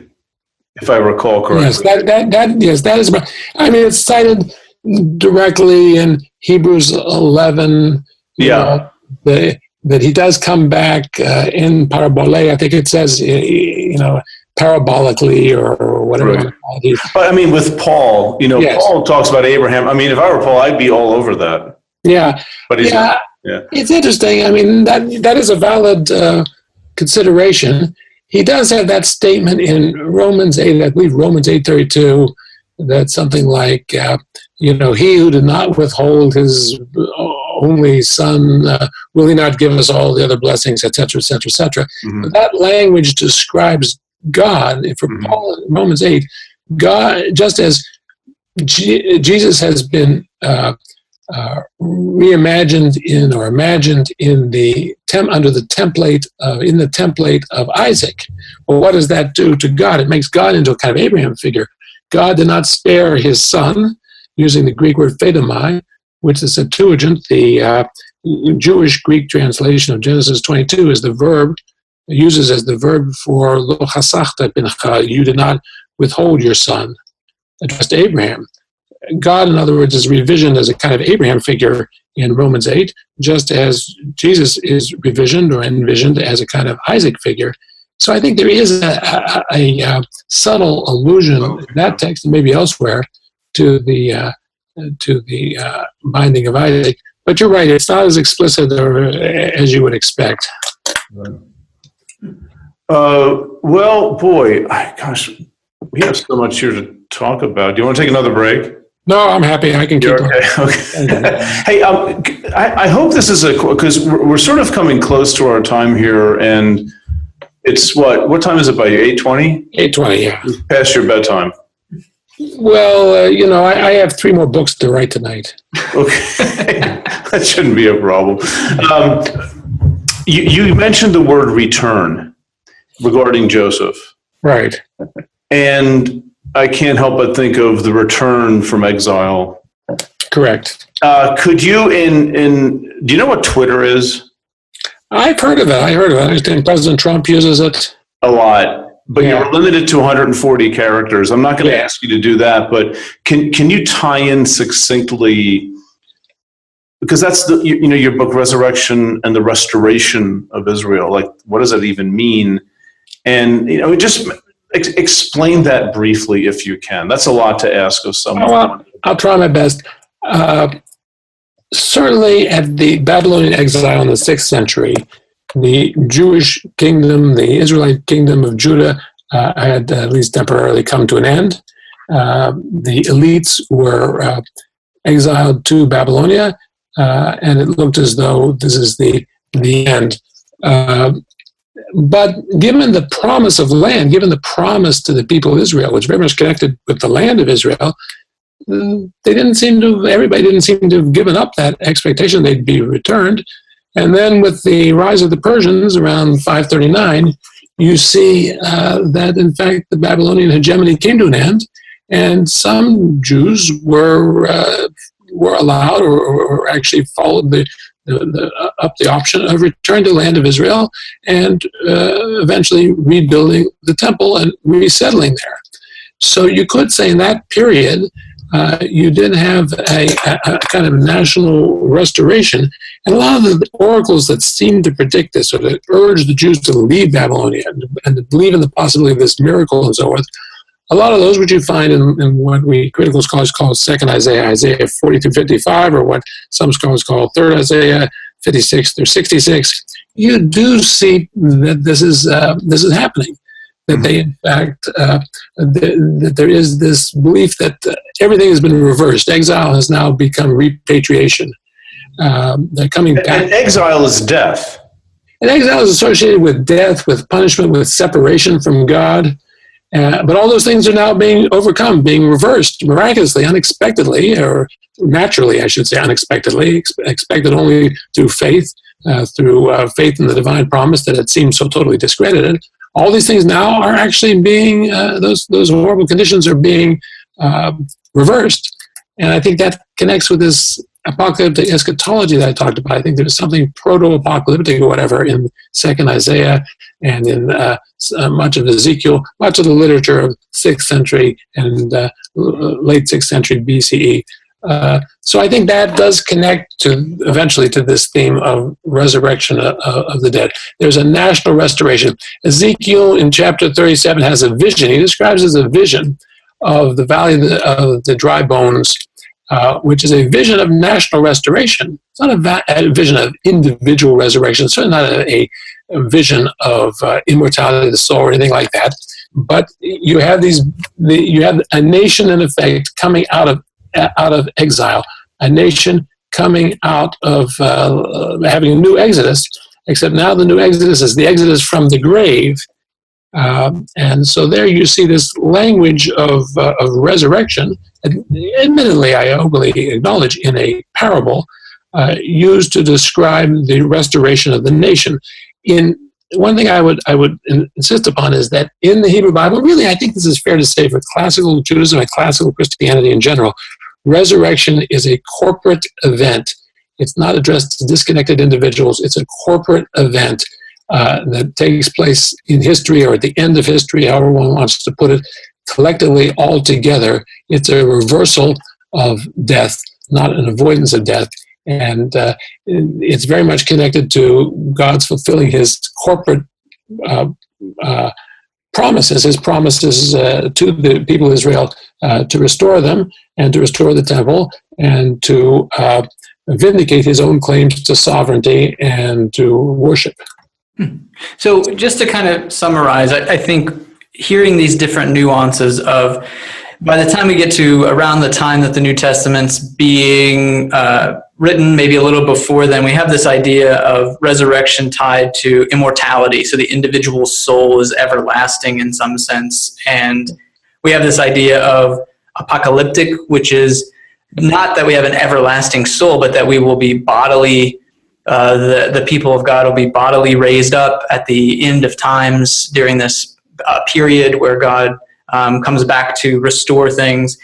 if I recall correctly. Yes, that is. I mean, it's cited directly in Hebrews 11. Yeah. That he does come back in parabole. I think it says, parabolically or whatever. Right. But I mean, with Paul, yes. Paul talks about Abraham. I mean, if I were Paul, I'd be all over that. Yeah. But he's not. Yeah. It's interesting. I mean, that is a valid consideration. He does have that statement in Romans 8, I believe Romans 8:32, that's something like, he who did not withhold his only son, will he not give us all the other blessings, et cetera, et cetera, et cetera. Mm-hmm. But that language describes God. For Paul in Romans 8, God, just as Jesus has been reimagined imagined in under the template of Isaac. Well, what does that do to God? It makes God into a kind of Abraham figure. God did not spare his son, using the Greek word phaidamai, which is Septuagint, the Jewish Greek translation of Genesis 22 is the verb, uses as the verb for lo chasachta bincha, you did not withhold your son, addressed to Abraham. God, in other words, is revisioned as a kind of Abraham figure in Romans 8, just as Jesus is revisioned or envisioned as a kind of Isaac figure. So I think there is a subtle allusion in that text and maybe elsewhere to the binding of Isaac. But you're right; it's not as explicit as you would expect. Well, boy, gosh, we have so much here to talk about. Do you want to take another break? No, I'm happy. I can keep going. Okay. Hey, I hope this is because we're sort of coming close to our time here, and it's what time is it by you? 8:20? 8:20, yeah. Past your bedtime. Well, I have 3 more books to write tonight. Okay, that shouldn't be a problem. You mentioned the word return regarding Joseph. Right. And I can't help but think of the return from exile. Correct. Could you, do you know what Twitter is? I've heard of it. I understand President Trump uses it. A lot. But you're limited to 140 characters. I'm not going to ask you to do that, but can you tie in succinctly, because that's your book, Resurrection and the Restoration of Israel. Like, what does that even mean? And, just explain that briefly if you can. That's a lot to ask of someone. Well, I'll try my best. Certainly at the Babylonian exile in the 6th century, the Jewish kingdom, the Israelite kingdom of Judah, had at least temporarily come to an end. The elites were exiled to Babylonia, and it looked as though this is the end. But given the promise of land, given the promise to the people of Israel, which is very much connected with the land of Israel, everybody didn't seem to have given up that expectation they'd be returned. And then with the rise of the Persians around 539, you see that, in fact, the Babylonian hegemony came to an end, and some Jews were allowed or actually followed up the option of return to the land of Israel and eventually rebuilding the temple and resettling there. So you could say in that period, you did have a kind of national restoration. And a lot of the oracles that seemed to predict this, or that urged the Jews to leave Babylonia and to believe in the possibility of this miracle and so forth, a lot of those which you find in what we critical scholars call Second Isaiah, Isaiah 40 through 55, or what some scholars call Third Isaiah, 56 through 66, you do see that this is happening. that they, in fact, that there is this belief that everything has been reversed. Exile has now become repatriation. They're coming back. And exile is death. And exile is associated with death, with punishment, with separation from God. But all those things are now being overcome, being reversed miraculously, unexpectedly, or naturally, I should say, unexpectedly, expected only through faith, through faith in the divine promise that had seemed so totally discredited. All these things now are actually being, those horrible conditions are being reversed. And I think that connects with this apocalyptic eschatology that I talked about. I think there's something proto-apocalyptic or whatever in 2nd Isaiah and in much of Ezekiel, much of the literature of 6th century and late 6th century BCE. So I think that does connect to eventually to this theme of resurrection of the dead. There's a national restoration. Ezekiel in chapter 37 has a vision. He describes it as a vision of the valley of the dry bones, which is a vision of national restoration. It's not a vision of individual resurrection. It's certainly not a vision of immortality of the soul or anything like that. But you have you have a nation in effect coming out of exile, a nation coming out of having a new exodus. Except now the new exodus is the exodus from the grave. And so there you see this language of resurrection, admittedly, I openly acknowledge, in a parable, used to describe the restoration of the nation. One thing I would insist upon is that in the Hebrew Bible, really, I think this is fair to say for classical Judaism and classical Christianity in general, resurrection is a corporate event. It's not addressed to disconnected individuals. It's a corporate event that takes place in history or at the end of history, however one wants to put it, collectively all together. It's a reversal of death, not an avoidance of death. And it's very much connected to God's fulfilling his corporate promises, his promises to the people of Israel to restore them and to restore the temple and to vindicate his own claims to sovereignty and to worship. So just to kind of summarize, I think hearing these different nuances of, by the time we get to around the time that the New Testament's being written, maybe a little before then, we have this idea of resurrection tied to immortality. So the individual soul is everlasting in some sense. And we have this idea of apocalyptic, which is not that we have an everlasting soul, but that we will be bodily, the people of God will be bodily raised up at the end of times during this period where God comes back to restore things.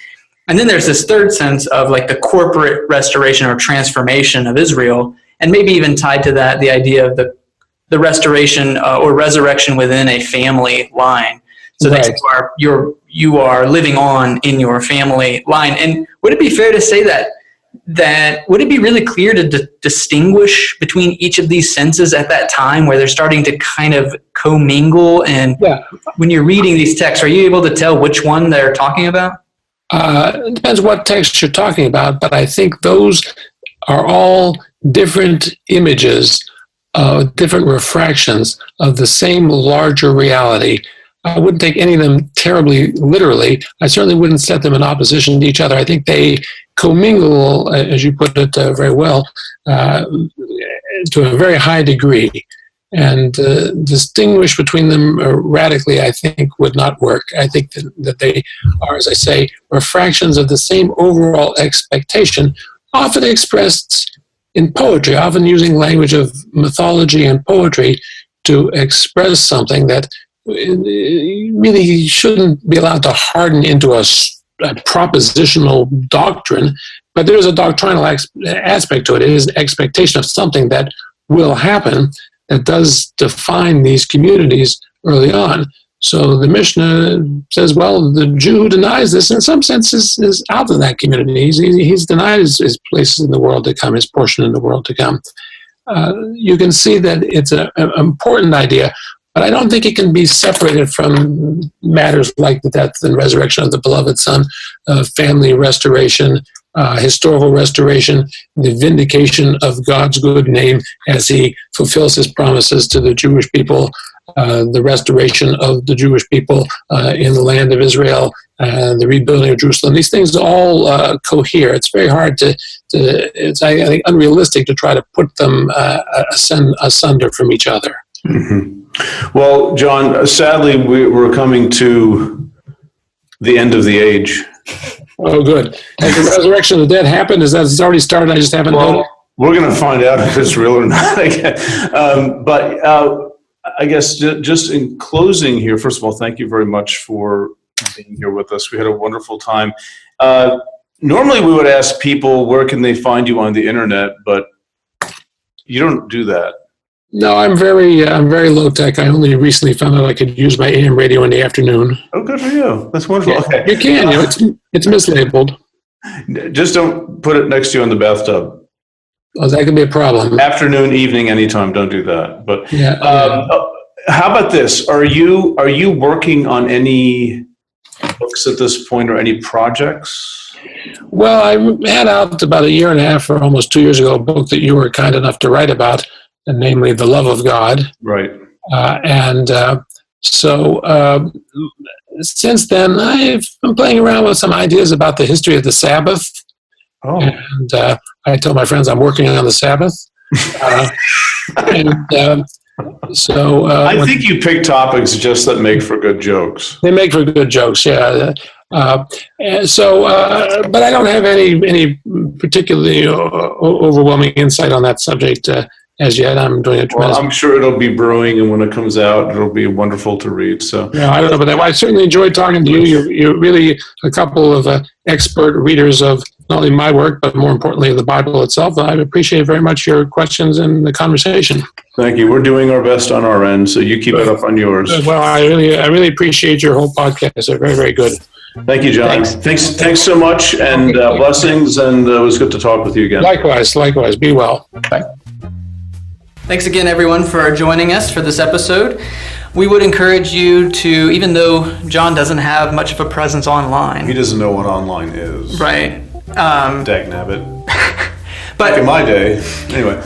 And then there's this third sense of like the corporate restoration or transformation of Israel, and maybe even tied to that, the idea of the restoration or resurrection within a family line. So right. that you are living on in your family line. And would it be fair to say that would it be really clear to distinguish between each of these senses at that time where they're starting to kind of commingle? And when you're reading these texts, are you able to tell which one they're talking about? It depends what text you're talking about, but I think those are all different images, different refractions of the same larger reality. I wouldn't take any of them terribly literally. I certainly wouldn't set them in opposition to each other. I think they commingle, as you put it very well, to a very high degree. And distinguish between them radically, I think, would not work. I think that they are, as I say, refractions of the same overall expectation, often expressed in poetry, often using language of mythology and poetry to express something that really shouldn't be allowed to harden into a propositional doctrine, but there's a doctrinal aspect to it. It is an expectation of something that will happen that does define these communities early on. So the Mishnah says, well, the Jew who denies this, in some sense, is out of that community. He's denied his places in the world to come, his portion in the world to come. You can see that it's an important idea, but I don't think it can be separated from matters like the death and resurrection of the beloved Son, family restoration, historical restoration, the vindication of God's good name as he fulfills his promises to the Jewish people the restoration of the Jewish people in the land of Israel, the rebuilding of Jerusalem. These things all cohere. It's very hard it's I think unrealistic to try to put them asunder from each other. Mm-hmm. Well, John, sadly, we're coming to the end of the age. Oh, good. Has the resurrection of the dead happened? It's already started? I just haven't noted. We're going to find out if it's real or not. But I guess just in closing here, first of all, thank you very much for being here with us. We had a wonderful time. Normally, we would ask people where can they find you on the internet, but you don't do that. No, I'm very low tech. I only recently found out I could use my AM radio in the afternoon. Oh, good for you. That's wonderful. Yeah, okay, you can. It's mislabeled. Just don't put it next to you in the bathtub. Oh, that could be a problem. Afternoon, evening, anytime. Don't do that. But yeah. How about this? Are you working on any books at this point or any projects? Well, I had out about a year and a half or almost 2 years ago a book that you were kind enough to write about, and namely The Love of God. Right. So since then, I've been playing around with some ideas about the history of the Sabbath. Oh. And I tell my friends I'm working on the Sabbath. I think you pick topics just that make for good jokes. They make for good jokes, yeah. But I don't have any particularly overwhelming insight on that subject as yet. I'm doing it. Well, I'm sure it'll be brewing, and when it comes out, it'll be wonderful to read. So yeah, I don't know, but I certainly enjoyed talking to you. You're really a couple of expert readers of not only my work, but more importantly, the Bible itself. I appreciate very much your questions and the conversation. Thank you. We're doing our best on our end, so you keep it up on yours. Well, I really appreciate your whole podcast. They're very, very good. Thank you, John. Thanks so much, and blessings, and it was good to talk with you again. Likewise. Be well. Bye. Thanks again, everyone, for joining us for this episode. We would encourage you to, even though John doesn't have much of a presence online. He doesn't know what online is. Right. Dagnabbit. Back in my day. Anyway.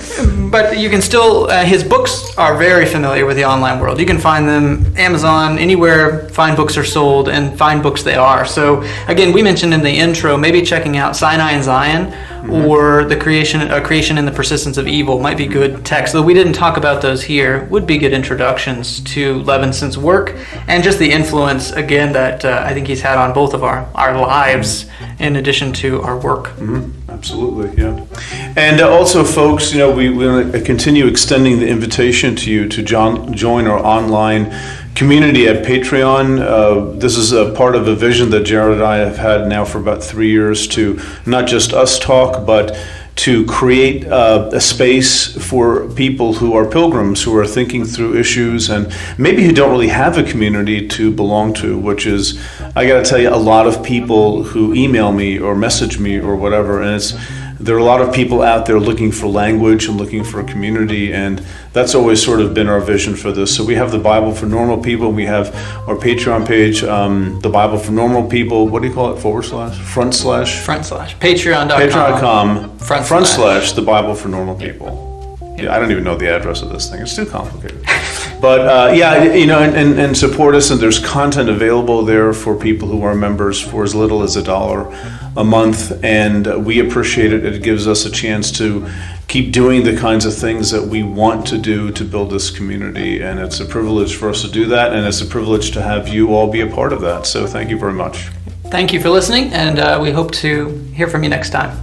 But you can still, his books are very familiar with the online world. You can find them Amazon, anywhere fine books are sold, and fine books they are. So again, we mentioned in the intro, maybe checking out Sinai and Zion, or the creation and the persistence of evil might be good texts. Though we didn't talk about those here, would be good introductions to Levenson's work and just the influence, again, that I think he's had on both of our lives in addition to our work. Mm-hmm. Absolutely, yeah. And also, folks, we want to continue extending the invitation to you to join our online community at Patreon. This is a part of a vision that Jared and I have had now for about 3 years to not just us talk, but to create a space for people who are pilgrims, who are thinking through issues, and maybe who don't really have a community to belong to, which is, I got to tell you, a lot of people who email me or message me or whatever, and there are a lot of people out there looking for language and looking for a community, and that's always sort of been our vision for this. So we have the Bible for Normal People. We have our Patreon page, the Bible for Normal People. What do you call it? / front slash? Patreon.com. / the Bible for Normal People. Yeah, I don't even know the address of this thing. It's too complicated. But and support us. And there's content available there for people who are members for as little as $1 a month. And we appreciate it. It gives us a chance to keep doing the kinds of things that we want to do to build this community. And it's a privilege for us to do that. And it's a privilege to have you all be a part of that. So thank you very much. Thank you for listening. And we hope to hear from you next time.